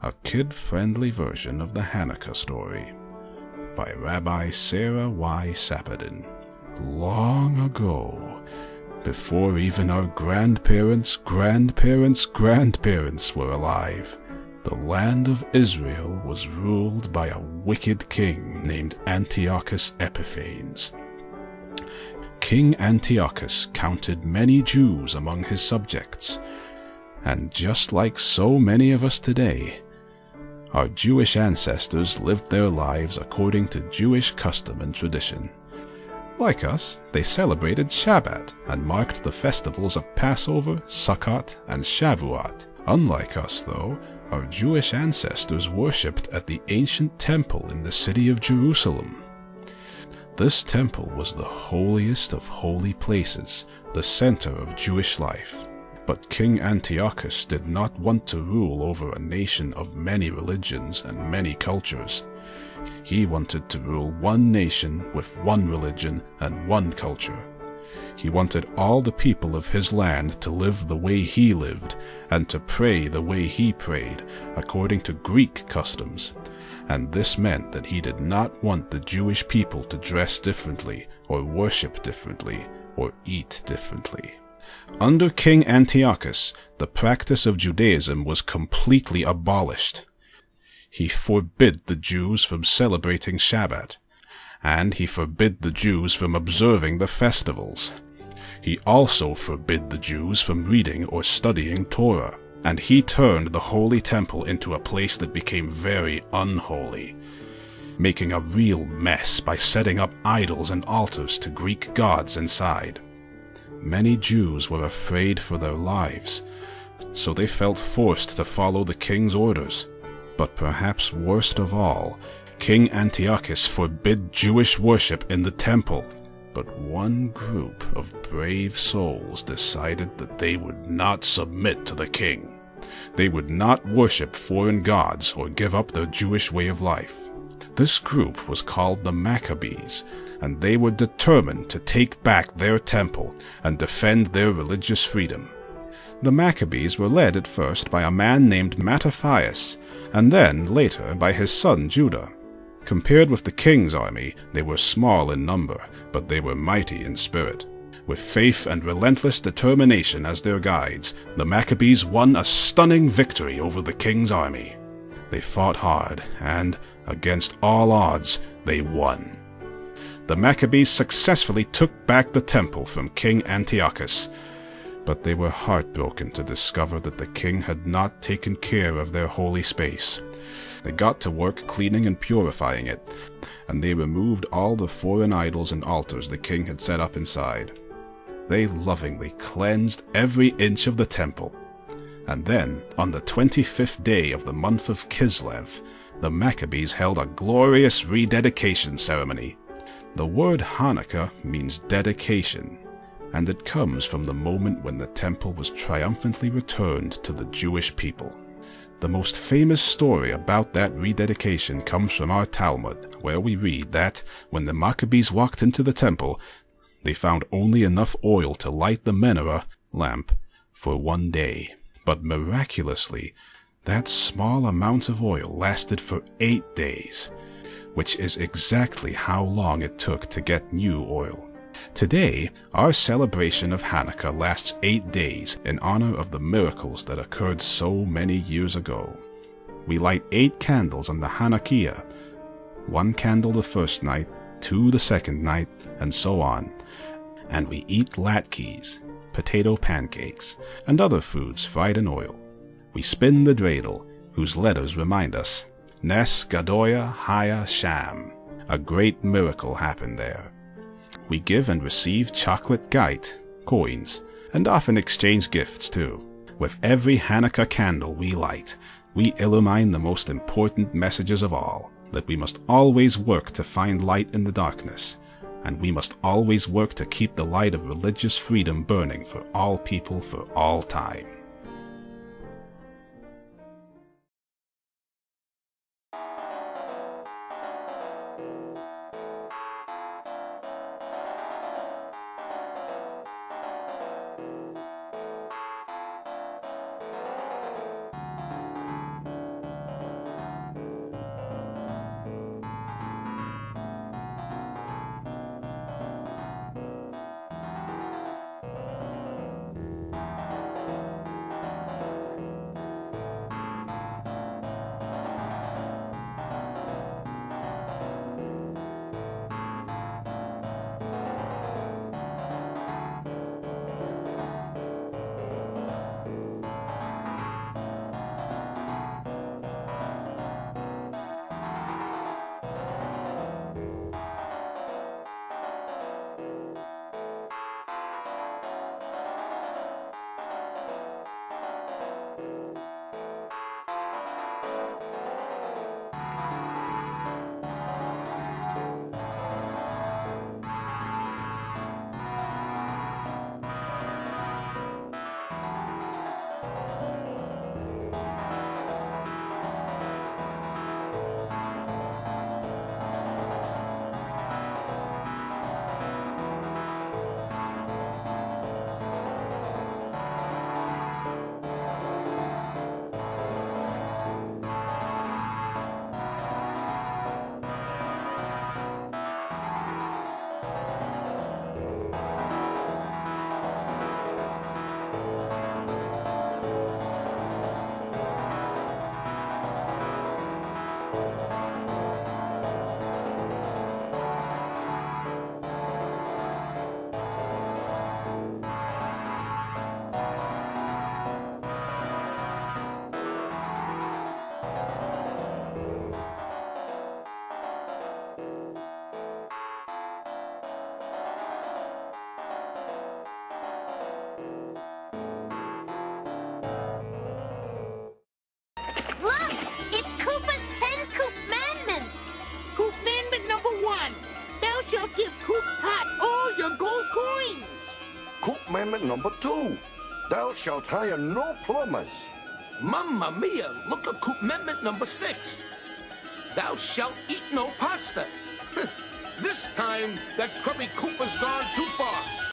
a kid-friendly version of the Hanukkah story by Rabbi Sarah Y. Sapadin. Long ago, before even our grandparents' grandparents' were alive, the land of Israel was ruled by a wicked king named Antiochus Epiphanes. King Antiochus counted many Jews among his subjects, and just like so many of us today, our Jewish ancestors lived their lives according to Jewish custom and tradition. Like us, they celebrated Shabbat and marked the festivals of Passover, Sukkot, and Shavuot. Unlike us, though, our Jewish ancestors worshipped at the ancient temple in the city of Jerusalem. This temple was the holiest of holy places, the center of Jewish life. But King Antiochus did not want to rule over a nation of many religions and many cultures. He wanted to rule one nation with one religion and one culture. He wanted all the people of his land to live the way he lived, and to pray the way he prayed, according to Greek customs. And this meant that he did not want the Jewish people to dress differently, or worship differently, or eat differently. Under King Antiochus, the practice of Judaism was completely abolished. He forbid the Jews from celebrating Shabbat, and he forbid the Jews from observing the festivals. He also forbid the Jews from reading or studying Torah, and he turned the holy temple into a place that became very unholy, making a real mess by setting up idols and altars to Greek gods inside. Many Jews were afraid for their lives, so they felt forced to follow the king's orders. But perhaps worst of all, King Antiochus forbid Jewish worship in the temple. But one group of brave souls decided that they would not submit to the king. They would not worship foreign gods or give up their Jewish way of life. This group was called the Maccabees, and they were determined to take back their temple and defend their religious freedom. The Maccabees were led at first by a man named Mattathias, and then, later, by his son Judah. Compared with the king's army, they were small in number, but they were mighty in spirit. With faith and relentless determination as their guides, the Maccabees won a stunning victory over the king's army. They fought hard, and, against all odds, they won. The Maccabees successfully took back the temple from King Antiochus, but they were heartbroken to discover that the king had not taken care of their holy space. They got to work cleaning and purifying it, and they removed all the foreign idols and altars the king had set up inside. They lovingly cleansed every inch of the temple. And then, on the 25th day of the month of Kislev, the Maccabees held a glorious rededication ceremony. The word Hanukkah means dedication, and it comes from the moment when the temple was triumphantly returned to the Jewish people. The most famous story about that rededication comes from our Talmud, where we read that, when the Maccabees walked into the temple, they found only enough oil to light the menorah lamp for one day. But miraculously, that small amount of oil lasted for 8 days, which is exactly how long it took to get new oil. Today, our celebration of Hanukkah lasts 8 days in honor of the miracles that occurred so many years ago. We light 8 candles on the Hanukkah, 1 candle the first night, 2 the second night, and so on. And we eat latkes, potato pancakes, and other foods fried in oil. We spin the dreidel, whose letters remind us, Nes Gadoya Haya Sham. A great miracle happened there. We give and receive chocolate geit, coins, and often exchange gifts too. With every Hanukkah candle we light, we illumine the most important messages of all, that we must always work to find light in the darkness, and we must always work to keep the light of religious freedom burning for all people for all time. Commandment number 2. Thou shalt hire no plumbers. Mamma mia, look at Commandment number 6. Thou shalt eat no pasta. This time, that crummy Cooper's gone too far.